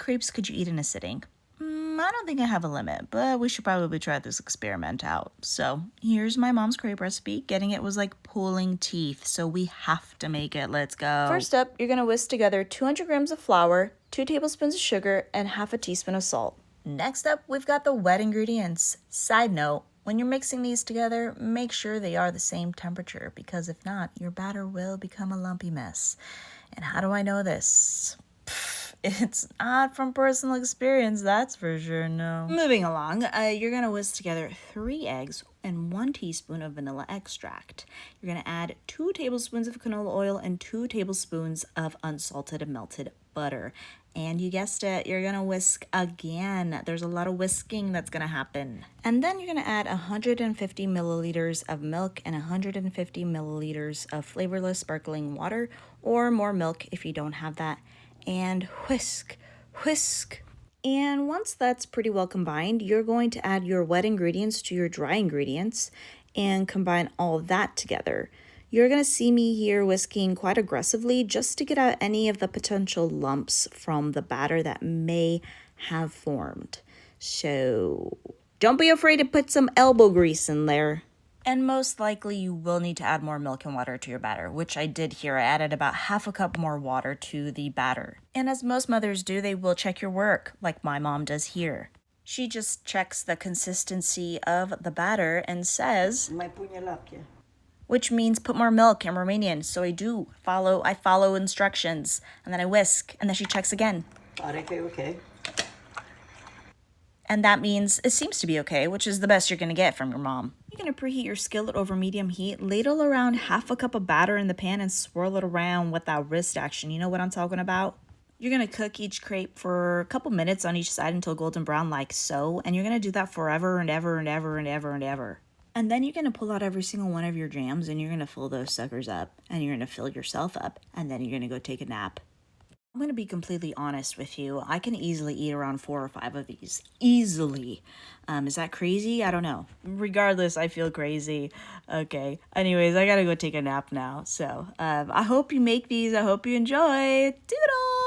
crepes could you eat in a sitting? I don't think I have a limit, but we should probably try this experiment out. So here's my mom's crepe recipe. Getting it was like pulling teeth, so we have to make it. Let's go. First up, you're gonna whisk together 200 grams of flour, 2 tablespoons of sugar, and half a teaspoon of salt. Next up, we've got the wet ingredients. Side note, when you're mixing these together, make sure they are the same temperature, because if not, your batter will become a lumpy mess. And how do I know this? It's not from personal experience, that's for sure, no. Moving along, you're gonna whisk together 3 eggs and 1 teaspoon of vanilla extract. You're gonna add 2 tablespoons of canola oil and 2 tablespoons of unsalted melted butter. And you guessed it, you're gonna whisk again. There's a lot of whisking that's gonna happen. And then you're gonna add 150 milliliters of milk and 150 milliliters of flavorless sparkling water, or more milk if you don't have that. And whisk, whisk. And once that's pretty well combined, you're going to add your wet ingredients to your dry ingredients and combine all of that together. You're going to see me here whisking quite aggressively just to get out any of the potential lumps from the batter that may have formed. So don't be afraid to put some elbow grease in there. And most likely you will need to add more milk and water to your batter, which I did here. I added about half a cup more water to the batter. And as most mothers do, they will check your work, like my mom does here. She just checks the consistency of the batter and says, which means put more milk in Romanian. So I follow instructions, and then I whisk, and then she checks again. Okay. And that means it seems to be okay, which is the best you're gonna get from your mom. You're gonna preheat your skillet over medium heat, ladle around half a cup of batter in the pan and swirl it around with that wrist action. You know what I'm talking about? You're gonna cook each crepe for a couple minutes on each side until golden brown like so, and you're gonna do that forever and ever and ever and ever and ever. And then you're gonna pull out every single one of your jams and you're gonna fill those suckers up, and you're gonna fill yourself up, and then you're gonna go take a nap. I'm going to be completely honest with you. I can easily eat around 4 or 5 of these. Easily. Is that crazy? I don't know. Regardless, I feel crazy. Okay. Anyways, I got to go take a nap now. So, I hope you make these. I hope you enjoy. Doodle!